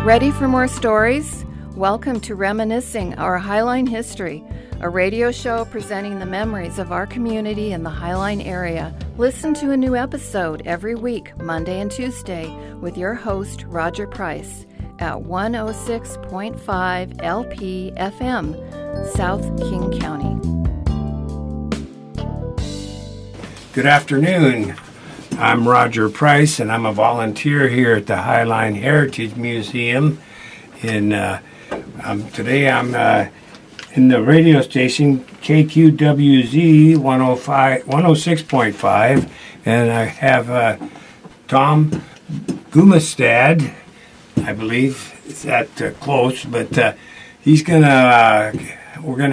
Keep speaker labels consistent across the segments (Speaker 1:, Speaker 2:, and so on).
Speaker 1: Ready for more stories? Welcome to Reminiscing, our Highline History, a radio show presenting the memories of our community in the Highline area. Listen to a new episode every week, Monday and Tuesday, with your host, Roger Price, at 106.5 LP FM, South King County.
Speaker 2: Good afternoon. I'm Roger Price, and I'm a volunteer here at the Highline Heritage Museum. Today I'm in the radio station KQWZ 106.5, and I have Tom Gudmestad, I believe. It's that close, but we're gonna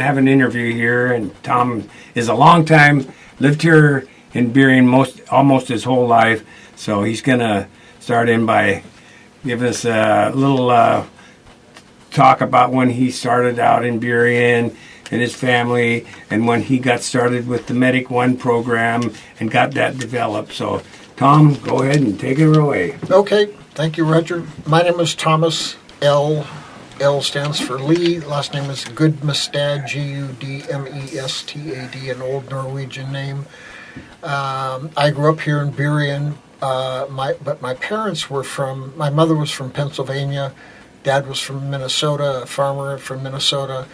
Speaker 2: have an interview here, and Tom is a long time, lived here in Burien almost his whole life, so he's gonna start in by giving us a little talk about when he started out in Burien and his family, and when he got started with the Medic One program and got that developed. So, Tom, go ahead and take it away.
Speaker 3: Okay, thank you, Roger. My name is Thomas L. L stands for Lee. Last name is Gudmestad, Gudmestad, an old Norwegian name. I grew up here in Burien, but my parents were my mother was from Pennsylvania, Dad was from Minnesota, a farmer from Minnesota,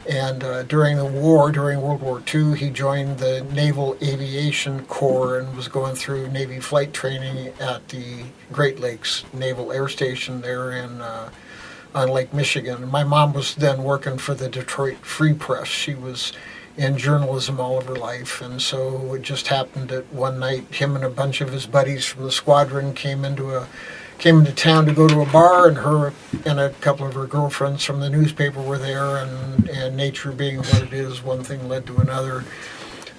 Speaker 3: and during World War II, he joined the Naval Aviation Corps and was going through Navy flight training at the Great Lakes Naval Air Station there on Lake Michigan. My mom was then working for the Detroit Free Press. She was in journalism all of her life, and so it just happened that one night him and a bunch of his buddies from the squadron came into town to go to a bar, and her and a couple of her girlfriends from the newspaper were there, and nature being what it is, one thing led to another.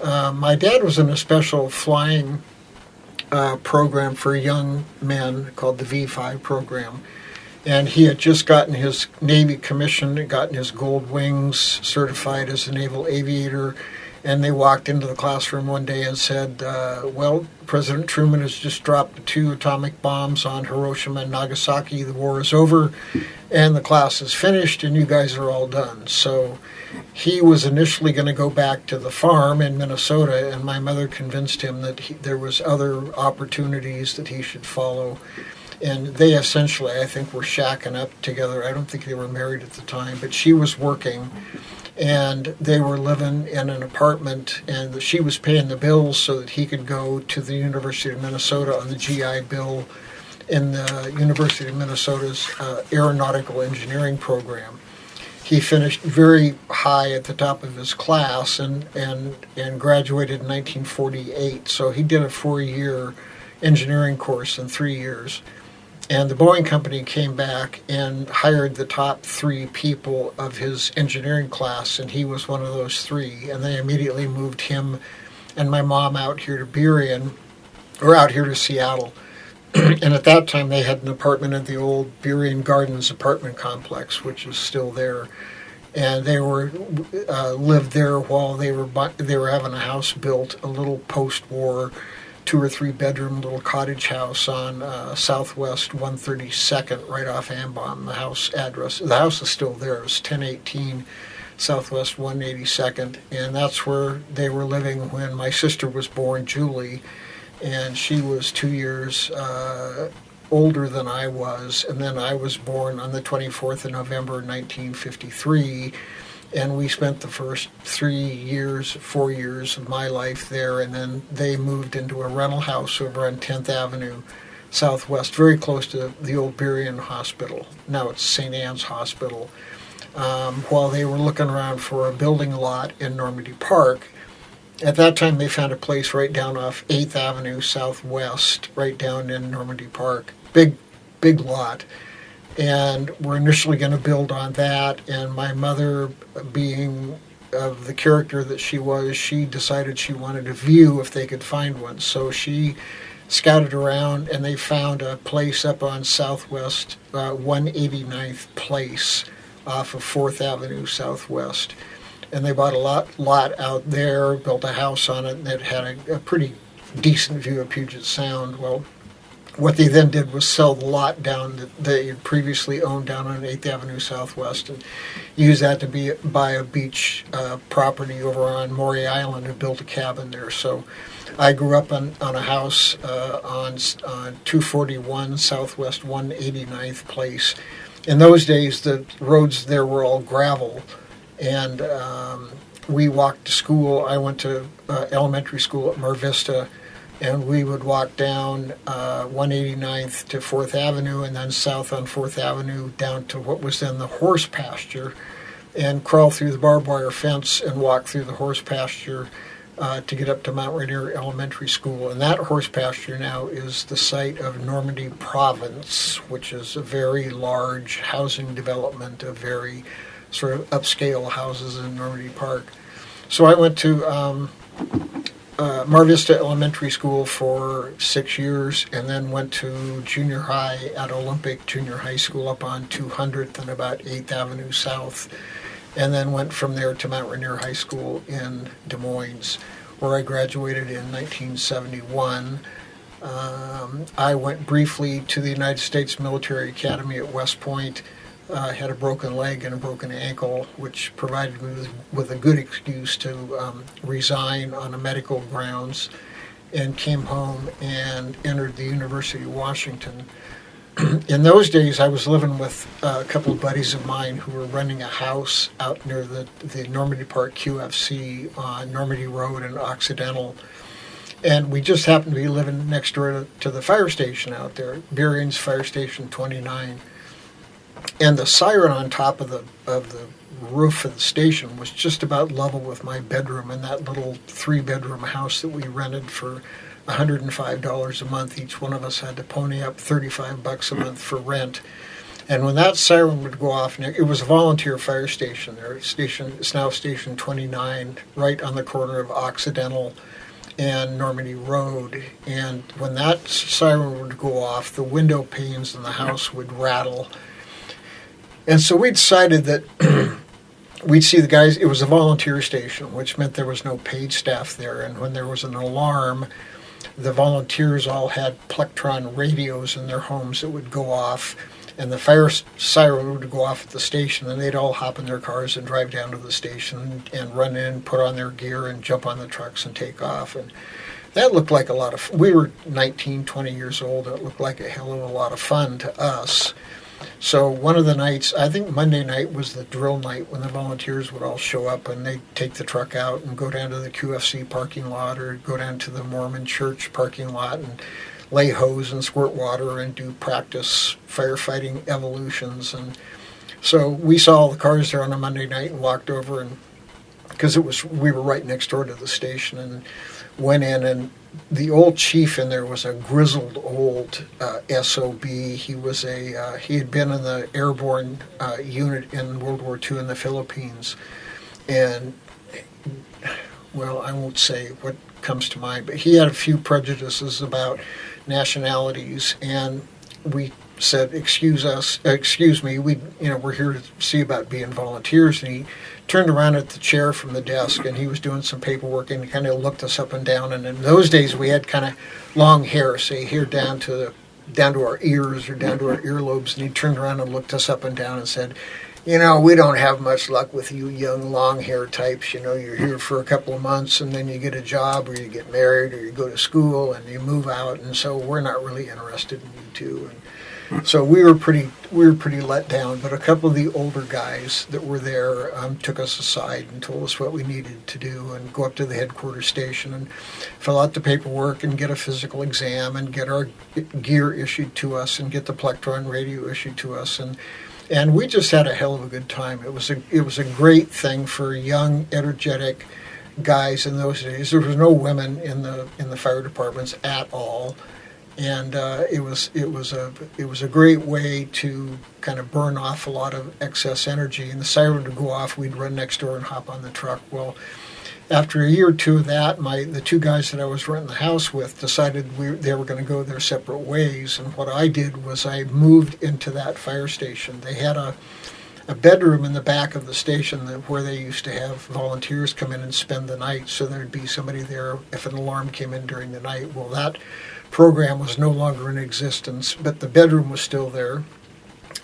Speaker 3: My dad was in a special flying program for young men called the V5 program. And he had just gotten his Navy commission, gotten his gold wings, certified as a naval aviator. And they walked into the classroom one day and said, well, President Truman has just dropped the 2 atomic bombs on Hiroshima and Nagasaki. The war is over, and the class is finished, and you guys are all done. So he was initially going to go back to the farm in Minnesota, and my mother convinced him that there was other opportunities that he should follow. And they essentially, I think, were shacking up together. I don't think they were married at the time, but she was working, and they were living in an apartment, and she was paying the bills so that he could go to the University of Minnesota on the GI Bill in the University of Minnesota's aeronautical engineering program. He finished very high at the top of his class and graduated in 1948. So he did a 4-year engineering course in 3 years. And the Boeing company came back and hired the top 3 people of his engineering class, and he was one of those 3. And they immediately moved him and my mom out here to Seattle. And at that time, they had an apartment in the old Burien Gardens apartment complex, which is still there. And they lived there while they were having a house built, a little post-war 2 or 3 bedroom little cottage house on Southwest 132nd, right off Ambon. The house is still there. It's 1018 Southwest 182nd, and that's where they were living when my sister was born, Julie, and she was 2 years older than I was, and then I was born on the 24th of November 1953. And we spent the first 4 years of my life there, and then they moved into a rental house over on 10th Avenue Southwest, very close to the old Burien Hospital. Now it's St. Anne's Hospital. While they were looking around for a building lot in Normandy Park, at that time they found a place right down off 8th Avenue Southwest, right down in Normandy Park. Big lot. And we're initially going to build on that, and my mother, being of the character that she was, she decided she wanted a view if they could find one. So she scouted around, and they found a place up on Southwest 189th Place off of 4th Avenue Southwest. And they bought a lot out there, built a house on it, and it had a pretty decent view of Puget Sound. Well, what they then did was sell the lot down that they had previously owned down on 8th Avenue Southwest and use that to buy a beach property over on Maury Island and build a cabin there. So I grew up on a house on 241 Southwest 189th Place. In those days, the roads there were all gravel, and we walked to school. I went to elementary school at Mar Vista, and we would walk down 189th to 4th Avenue and then south on 4th Avenue down to what was then the horse pasture and crawl through the barbed wire fence and walk through the horse pasture to get up to Mount Rainier Elementary School. And that horse pasture now is the site of Normandy Province, which is a very large housing development of very sort of upscale houses in Normandy Park. So I went to Mar Vista Elementary School for 6 years, and then went to junior high at Olympic Junior High School up on 200th and about 8th Avenue South, and then went from there to Mount Rainier High School in Des Moines, where I graduated in 1971. I went briefly to the United States Military Academy at West Point. Had a broken leg and a broken ankle, which provided me with a good excuse to resign on a medical grounds, and came home and entered the University of Washington. In those days, I was living with a couple of buddies of mine who were renting a house out near the Normandy Park QFC on Normandy Road in Occidental. And we just happened to be living next door to the fire station out there, Berien's Fire Station 29. And the siren on top of the roof of the station was just about level with my bedroom in that little 3-bedroom house that we rented for $105 a month. Each one of us had to pony up $35 a month for rent. And when that siren would go off, it was a volunteer fire station there. It's now Station 29, right on the corner of Occidental and Normandy Road. And when that siren would go off, the window panes in the house would rattle. And so we decided that we'd see the guys. It was a volunteer station, which meant there was no paid staff there. And when there was an alarm, the volunteers all had plectron radios in their homes that would go off, and the fire siren would go off at the station, and they'd all hop in their cars and drive down to the station and run in, put on their gear, and jump on the trucks and take off. And that looked like a lot of fun. We were 19, 20 years old. It looked like a hell of a lot of fun to us. So one of the nights, I think Monday night was the drill night, when the volunteers would all show up and they'd take the truck out and go down to the QFC parking lot or go down to the Mormon church parking lot and lay hose and squirt water and do practice firefighting evolutions. And so we saw all the cars there on a Monday night and walked over, and because we were right next door to the station, and went in, and the old chief in there was a grizzled old SOB. He had been in the airborne unit in World War II in the Philippines, and well, I won't say what comes to mind, but he had a few prejudices about nationalities, and we said, excuse me, we're here to see about being volunteers. And he turned around at the chair from the desk, and he was doing some paperwork, and he kind of looked us up and down. And in those days, we had kind of long hair, say here down to our ears or down to our earlobes. And he turned around and looked us up and down and said, we don't have much luck with you young long hair types. You're here for a couple of months, and then you get a job, or you get married, or you go to school, and you move out, and so we're not really interested in you two. And so we were pretty let down. But a couple of the older guys that were there took us aside and told us what we needed to do, and go up to the headquarters station and fill out the paperwork and get a physical exam and get our gear issued to us and get the plectron radio issued to us. And we just had a hell of a good time. It was a great thing for young, energetic guys in those days. There was no women in the fire departments at all, and it was a great way to kind of burn off a lot of excess energy. And the siren would go off, we'd run next door and hop on the truck. Well, after a year or two of that, the two guys that I was renting the house with decided they were going to go their separate ways. And what I did was I moved into that fire station. They had a a bedroom in the back of the station where they used to have volunteers come in and spend the night, so there'd be somebody there if an alarm came in during the night. Well, that program was no longer in existence, but the bedroom was still there,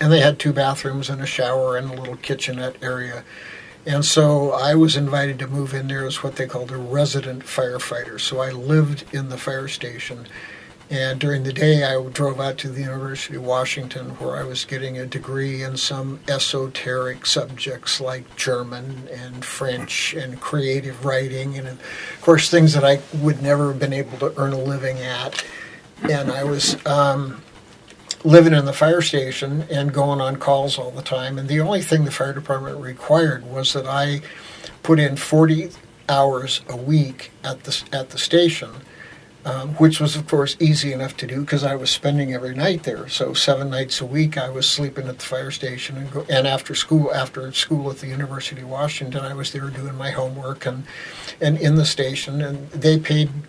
Speaker 3: and they had 2 bathrooms and a shower and a little kitchenette area. And so I was invited to move in there as what they called a resident firefighter. So I lived in the fire station. And during the day, I drove out to the University of Washington, where I was getting a degree in some esoteric subjects like German and French and creative writing, and, of course, things that I would never have been able to earn a living at. And I was living in the fire station and going on calls all the time. And the only thing the fire department required was that I put in 40 hours a week at the station, which was, of course, easy enough to do because I was spending every night there. So 7 nights a week I was sleeping at the fire station, and after school at the University of Washington, I was there doing my homework and in the station. And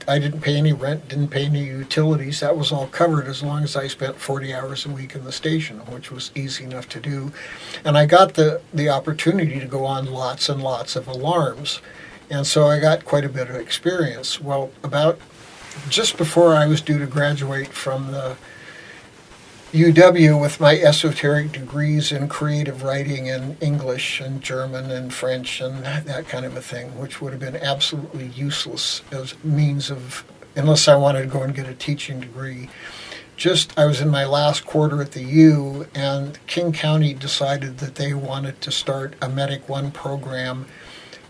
Speaker 3: I didn't pay any rent, didn't pay any utilities. That was all covered as long as I spent 40 hours a week in the station, which was easy enough to do. And I got the opportunity to go on lots and lots of alarms. And so I got quite a bit of experience. Well, about just before I was due to graduate from the UW with my esoteric degrees in creative writing and English and German and French and that kind of a thing, which would have been absolutely useless as means of, unless I wanted to go and get a teaching degree. I was in my last quarter at the U, and King County decided that they wanted to start a Medic One program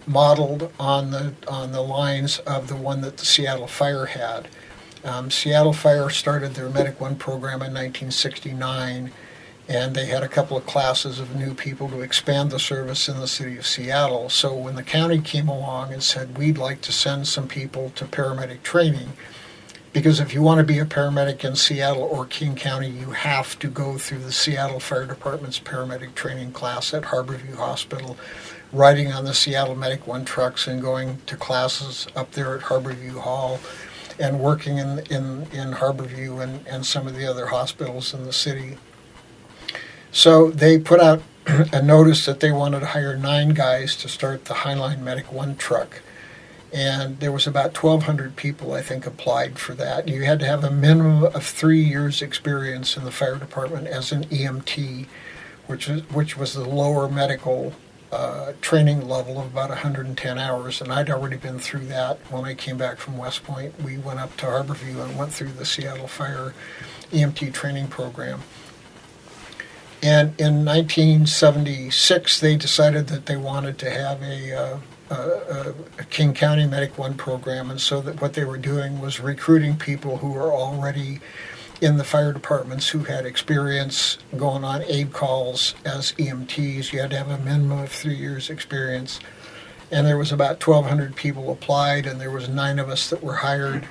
Speaker 3: modeled on the lines of the one that the Seattle Fire had. Seattle Fire started their Medic One program in 1969, and they had a couple of classes of new people to expand the service in the city of Seattle. So when the county came along and said, we'd like to send some people to paramedic training, because if you want to be a paramedic in Seattle or King County, you have to go through the Seattle Fire Department's paramedic training class at Harborview Hospital, riding on the Seattle Medic One trucks and going to classes up there at Harborview Hall and working in Harborview and some of the other hospitals in the city. So they put out a notice that they wanted to hire 9 guys to start the Highline Medic One truck. And there was about 1,200 people, I think, applied for that. You had to have a minimum of 3 years' experience in the fire department as an EMT, which was the lower medical training level of about 110 hours, and I'd already been through that. When I came back from West Point, we went up to Harborview and went through the Seattle Fire EMT training program. And in 1976, they decided that they wanted to have a King County Medic One program, and so that what they were doing was recruiting people who were already in the fire departments who had experience going on aid calls as EMTs. You had to have a minimum of 3 years experience. And there was about 1,200 people applied, and there was 9 of us that were hired.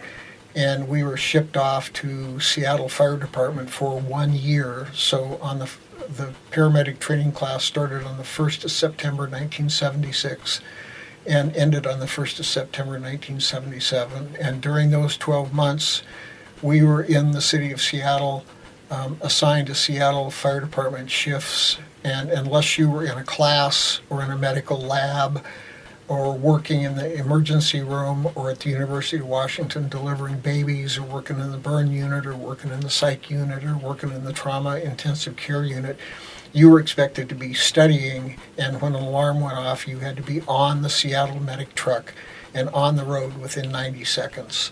Speaker 3: And we were shipped off to Seattle Fire Department for 1 year. So on the paramedic training class started on the 1st of September 1976 and ended on the 1st of September 1977. And during those 12 months, we were in the city of Seattle, assigned to Seattle Fire Department shifts, and unless you were in a class or in a medical lab or working in the emergency room or at the University of Washington delivering babies or working in the burn unit or working in the psych unit or working in the trauma intensive care unit, you were expected to be studying, and when an alarm went off, you had to be on the Seattle medic truck and on the road within 90 seconds.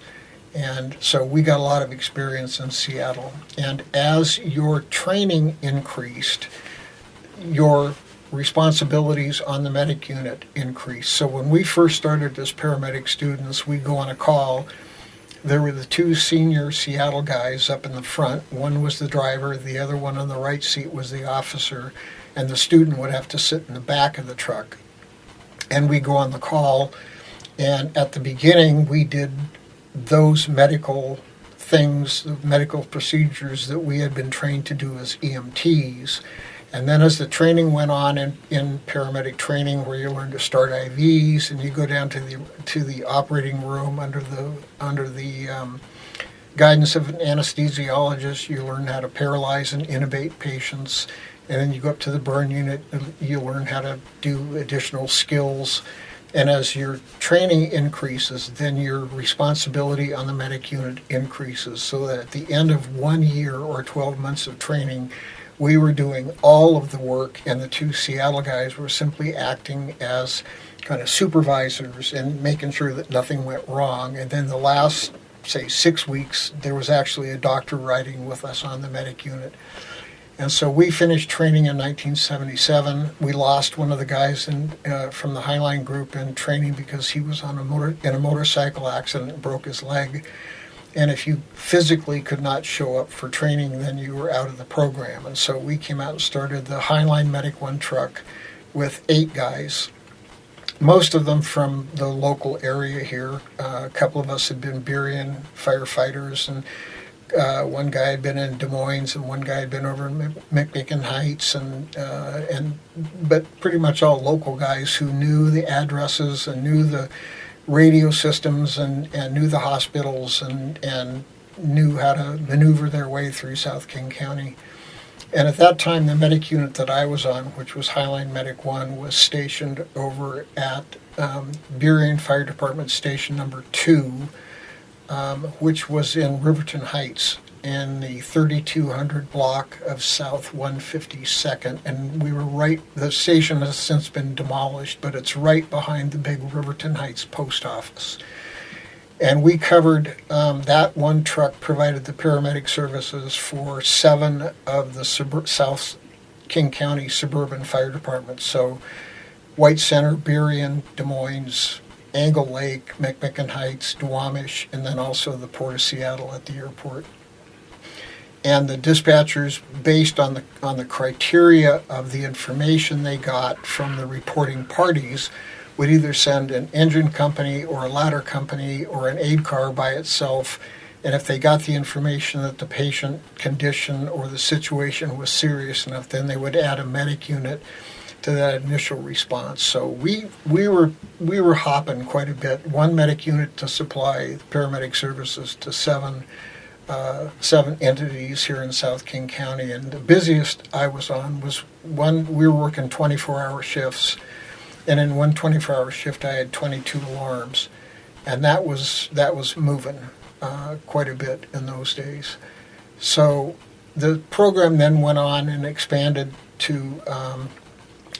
Speaker 3: And so we got a lot of experience in Seattle. And as your training increased, your responsibilities on the medic unit increased. So when we first started as paramedic students, we'd go on a call. There were the 2 senior Seattle guys up in the front. One was the driver, the other one on the right seat was the officer, and the student would have to sit in the back of the truck. And we'd go on the call, and at the beginning we did those medical things, the medical procedures that we had been trained to do as EMTs. And then as the training went on in paramedic training, where you learn to start IVs and you go down to the operating room under the guidance of an anesthesiologist, you learn how to paralyze and intubate patients. And then you go up to the burn unit, and you learn how to do additional skills. And as your training increases, then your responsibility on the medic unit increases. So that at the end of 1 year or 12 months of training, we were doing all of the work, and the two Seattle guys were simply acting as kind of supervisors and making sure that nothing went wrong. And then the last, say, 6 weeks, there was actually a doctor riding with us on the medic unit. And so we finished training in 1977. We lost one of the guys from the Highline group in training because he was on in a motorcycle accident and broke his leg. And if you physically could not show up for training, then you were out of the program. And so we came out and started the Highline Medic 1 truck with 8 guys, most of them from the local area here. A couple of us had been Burien firefighters, and one guy had been in Des Moines, and one guy had been over in McMicken Heights, but pretty much all local guys who knew the addresses and knew the radio systems and knew the hospitals and knew how to maneuver their way through South King County. And at that time, the medic unit that I was on, which was Highline Medic 1, was stationed over at Burien Fire Department Station number 2, which was in Riverton Heights in the 3200 block of South 152nd. And we were the station has since been demolished, but it's right behind the big Riverton Heights post office. And we covered, that one truck provided the paramedic services for 7 of the South King County suburban fire departments. So White Center, Burien, Des Moines, Angle Lake, McMicken Heights, Duwamish, and then also the Port of Seattle at the airport. And the dispatchers, based on the criteria of the information they got from the reporting parties, would either send an engine company or a ladder company or an aid car by itself. And if they got the information that the patient condition or the situation was serious enough, then they would add a medic unit to that initial response. So we were hopping quite a bit. 1 medic unit to supply paramedic services to 7 entities here in South King County. And the busiest I was on was we were working 24-hour shifts. And in one 24-hour shift, I had 22 alarms. And that was moving quite a bit in those days. So the program then went on and expanded to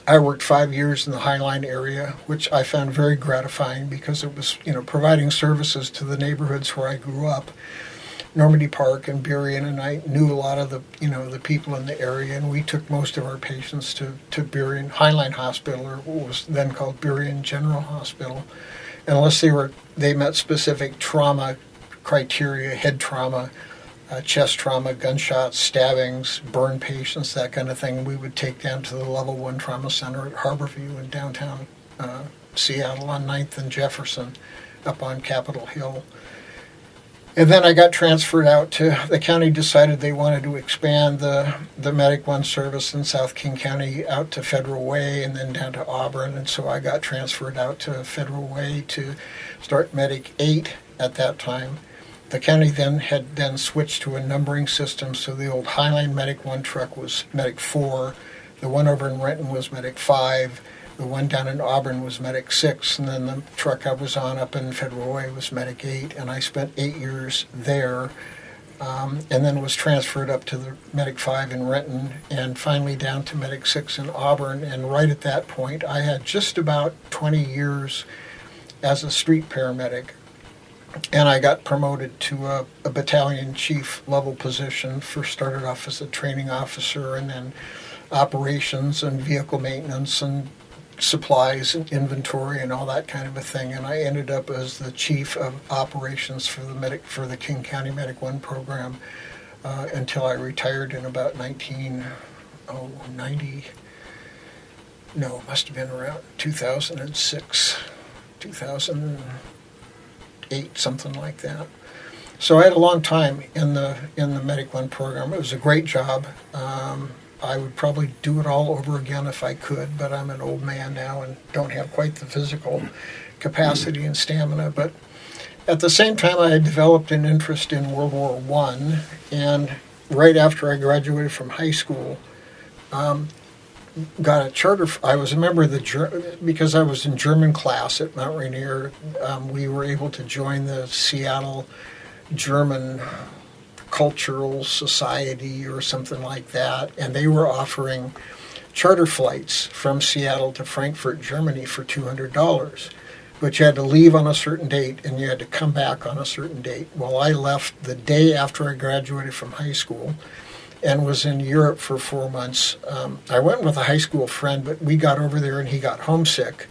Speaker 3: I worked 5 years in the Highline area, which I found very gratifying because it was, providing services to the neighborhoods where I grew up, Normandy Park and Burien, and I knew a lot of the people in the area, and we took most of our patients to Burien Highline Hospital, or what was then called Burien General Hospital, unless they met specific trauma criteria, head trauma, chest trauma, gunshots, stabbings, burn patients, that kind of thing. We would take down to the Level 1 Trauma Center at Harborview in downtown Seattle on 9th and Jefferson up on Capitol Hill. And then I got transferred out to, the county decided they wanted to expand the Medic 1 service in South King County out to Federal Way and then down to Auburn. And so I got transferred out to Federal Way to start Medic 8 at that time. The county had switched to a numbering system, so the old Highline Medic 1 truck was Medic 4, the one over in Renton was Medic 5, the one down in Auburn was Medic 6, and then the truck I was on up in Federal Way was Medic 8, and I spent 8 years there, and then was transferred up to the Medic 5 in Renton, and finally down to Medic 6 in Auburn, and right at that point I had just about 20 years as a street paramedic. And I got promoted to a battalion chief level position. First started off as a training officer, and then operations and vehicle maintenance and supplies and inventory and all that kind of a thing. And I ended up as the chief of operations for the King County Medic 1 program until I retired in about 1990. No, it must have been around 2006, 2008, something like that. So I had a long time in the Medic 1 program. It was a great job. I would probably do it all over again if I could, but I'm an old man now and don't have quite the physical capacity and stamina. But At the same time, I had developed an interest in World War I, and right after I graduated from high school, got a charter. I was a member of because I was in German class at Mount Rainier. We were able to join the Seattle German Cultural Society or something like that, and they were offering charter flights from Seattle to Frankfurt, Germany for $200. But you had to leave on a certain date and you had to come back on a certain date. Well, I left the day after I graduated from high school and was in Europe for 4 months. I went with a high school friend, but we got over there and he got homesick.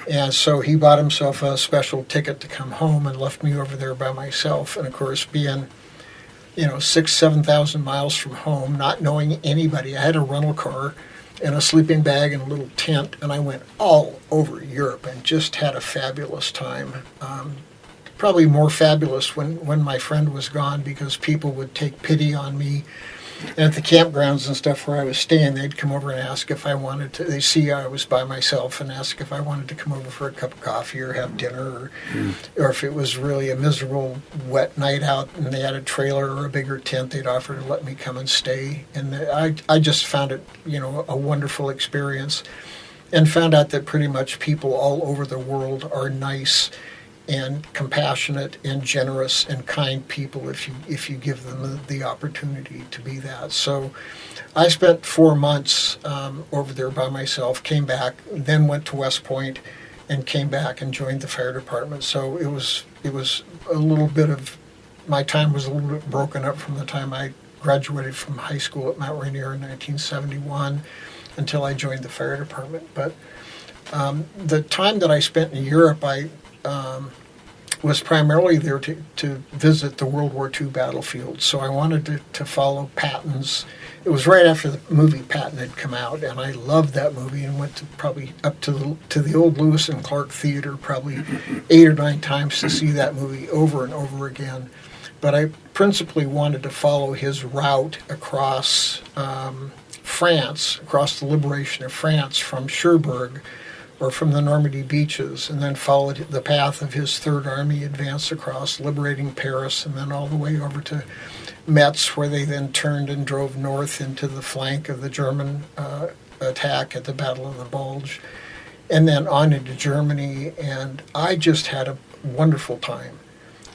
Speaker 3: And so he bought himself a special ticket to come home and left me over there by myself. And of course, being, 7,000 miles from home, not knowing anybody, I had a rental car and a sleeping bag and a little tent, and I went all over Europe and just had a fabulous time. Probably more fabulous when my friend was gone, because people would take pity on me. And at the campgrounds and stuff where I was staying, they'd come over and ask if I wanted to. They see I was by myself and ask if I wanted to come over for a cup of coffee or have dinner, or if it was really a miserable, wet night out and they had a trailer or a bigger tent, they'd offer to let me come and stay. And I just found it, a wonderful experience, and found out that pretty much people all over the world are nice and compassionate and generous and kind people if you give them the opportunity to be that. So I spent 4 months over there by myself, came back, then went to West Point and came back and joined the fire department. So it was a little bit of, my time was a little bit broken up from the time I graduated from high school at Mount Rainier in 1971 until I joined the fire department. But the time that I spent in Europe, I was primarily there to visit the World War II battlefield. So I wanted to follow Patton's. It was right after the movie Patton had come out, and I loved that movie and went to probably up to the old Lewis and Clark Theater probably 8 or 9 times to see that movie over and over again. But I principally wanted to follow his route across France, across the liberation of France from Cherbourg, or from the Normandy beaches, and then followed the path of his Third Army advance across, liberating Paris, and then all the way over to Metz, where they then turned and drove north into the flank of the German attack at the Battle of the Bulge, and then on into Germany. And I just had a wonderful time.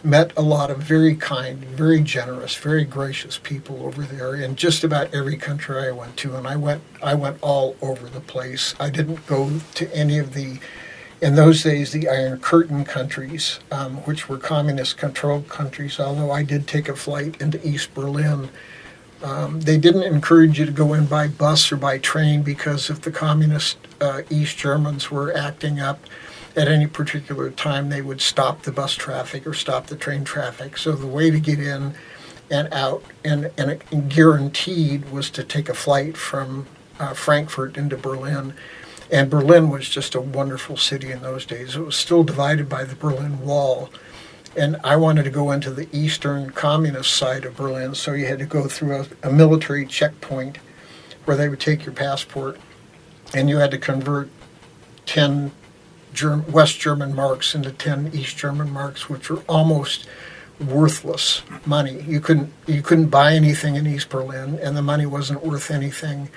Speaker 3: Met a lot of very kind, very generous, very gracious people over there in just about every country I went to, and I went all over the place. I didn't go to any of the, in those days, the Iron Curtain countries, which were communist-controlled countries, although I did take a flight into East Berlin. They didn't encourage you to go in by bus or by train, because if the communist East Germans were acting up at any particular time, they would stop the bus traffic or stop the train traffic. So the way to get in and out and guaranteed was to take a flight from Frankfurt into Berlin. And Berlin was just a wonderful city in those days. It was still divided by the Berlin Wall. And I wanted to go into the eastern communist side of Berlin, so you had to go through a military checkpoint where they would take your passport, and you had to convert 10 West German marks into 10 East German marks, which were almost worthless money. You couldn't buy anything in East Berlin, and the money wasn't worth anything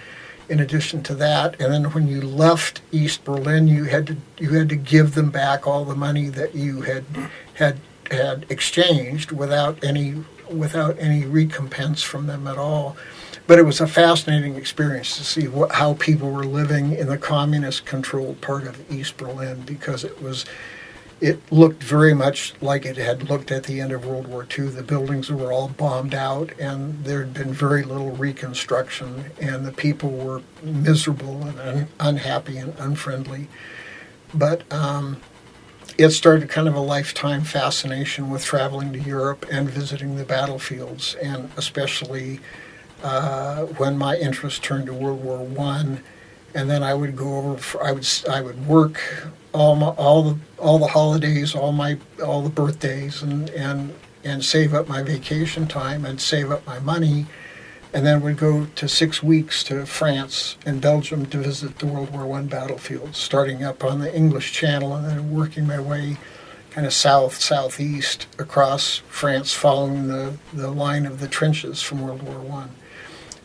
Speaker 3: in addition to that. And then when you left East Berlin, you had to give them back all the money that you had exchanged without any recompense from them at all. But it was a fascinating experience to see how people were living in the communist-controlled part of East Berlin, because it looked very much like it had looked at the end of World War II. The buildings were all bombed out, and there had been very little reconstruction, and the people were miserable and unhappy and unfriendly. But it started kind of a lifetime fascination with traveling to Europe and visiting the battlefields, and especially when my interest turned to World War I, and then I would go over. I would work all the holidays, all the birthdays, and save up my vacation time and save up my money, and then would go to 6 weeks to France and Belgium to visit the World War I battlefields, starting up on the English Channel and then working my way kind of southeast across France, following the line of the trenches from World War One,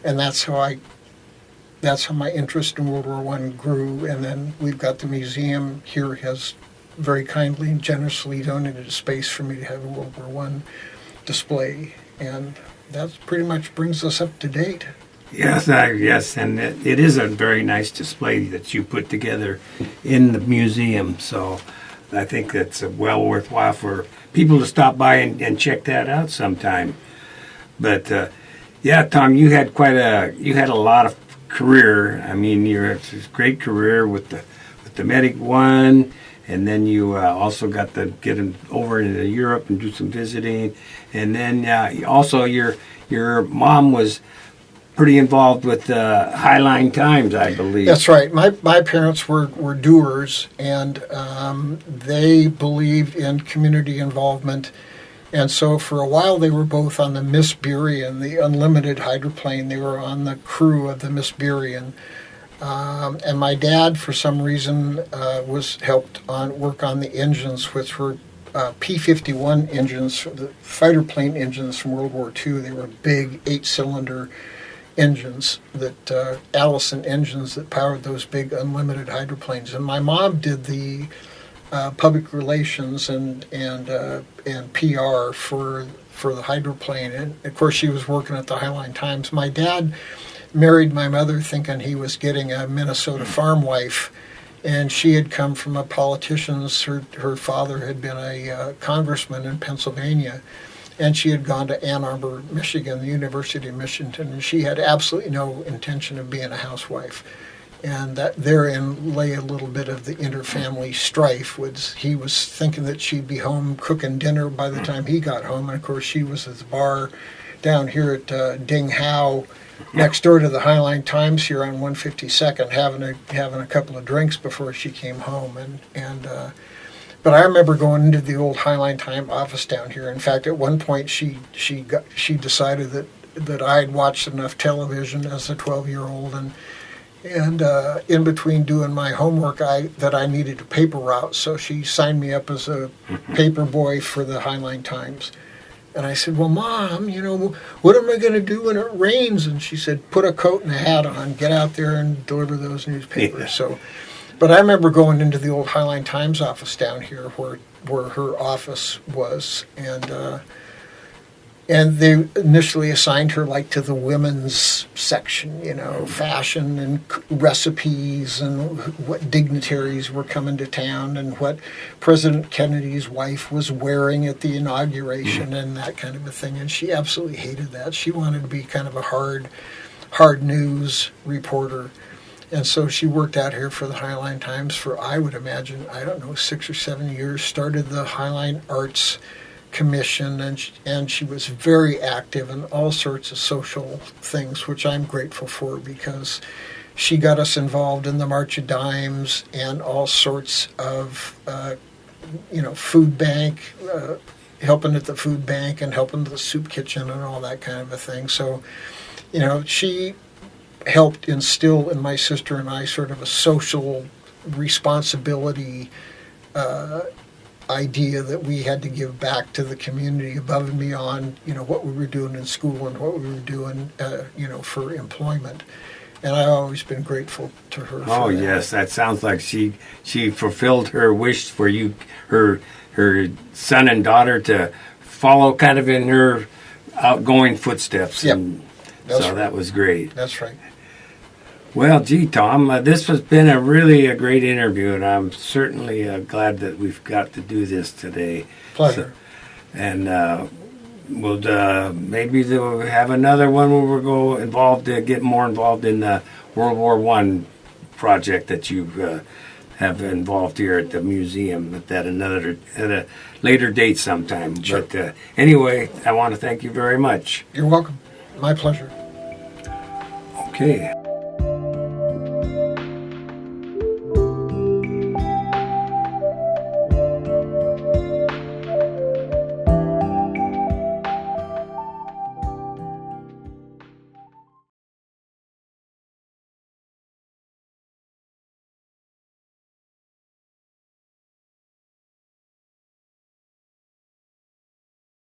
Speaker 3: and that's how my interest in World War One grew. And then we've got the museum here has very kindly and generously donated a space for me to have a World War One display, and that pretty much brings us up to date.
Speaker 2: Yes, yes, and it is a very nice display that you put together in the museum. So I think that's well worthwhile for people to stop by and check that out sometime. But yeah, Tom, you had a lot of career. I mean, you had a great career with the Medic One, and then you also got to get over into Europe and do some visiting, and then also your mom was pretty involved with Highline Times, I believe.
Speaker 3: That's right. My parents were doers, and they believed in community involvement. And so for a while they were both on the Miss Burien, the unlimited hydroplane. They were on the crew of the Miss Burien. And my dad, for some reason, was helped work on the engines, which were P-51 engines, the fighter plane engines from World War II. They were big 8-cylinder engines, that Allison engines that powered those big unlimited hydroplanes. And my mom did the public relations and PR for the hydroplane. And of course, she was working at the Highline Times. My dad married my mother thinking he was getting a Minnesota farm wife, and she had come from a politician's. Her father had been a congressman in Pennsylvania, and she had gone to Ann Arbor, Michigan, the University of Michigan, and she had absolutely no intention of being a housewife. And that therein lay a little bit of the interfamily strife. He was thinking that she'd be home cooking dinner by the time he got home, and of course she was at the bar down here at Ding Hao, next door to the Highline Times here on 152nd, having a couple of drinks before she came home. But I remember going into the old Highline Time office down here. In fact, at one point she decided that I had watched enough television as a 12-year-old, and in between doing my homework, that I needed a paper route, so she signed me up as a paper boy for the Highline Times. And I said, "Well, Mom, what am I going to do when it rains?" And she said, "Put a coat and a hat on, get out there and deliver those newspapers." Yeah. So, but I remember going into the old Highline Times office down here where her office was, and they initially assigned her to the women's section, fashion and recipes and what dignitaries were coming to town and what President Kennedy's wife was wearing at the inauguration and that kind of a thing. And she absolutely hated that. She wanted to be kind of a hard news reporter. And so she worked out here for the Highline Times for, I would imagine, 6 or 7 years, started the Highline Arts Commission, and she was very active in all sorts of social things, which I'm grateful for, because she got us involved in the March of Dimes and all sorts of food bank, helping at the food bank and helping at the soup kitchen and all that kind of a thing. So she helped instill in my sister and I sort of a social responsibility idea that we had to give back to the community above and beyond, what we were doing in school and what we were doing, for employment. And I've always been grateful to her for that.
Speaker 2: Oh, yes, that sounds like she fulfilled her wish for you, her son and daughter, to follow kind of in her outgoing footsteps.
Speaker 3: Yep.
Speaker 2: And
Speaker 3: so
Speaker 2: right. That was great.
Speaker 3: That's right.
Speaker 2: Well, gee, Tom, this has been a great interview, and I'm certainly glad that we've got to do this today.
Speaker 3: Pleasure.
Speaker 2: And we'll maybe we'll have another one where we'll get more involved in the World War I project that you have involved here at the museum at a later date sometime.
Speaker 3: Sure.
Speaker 2: But anyway, I want to thank you very much.
Speaker 3: You're welcome. My pleasure.
Speaker 2: Okay.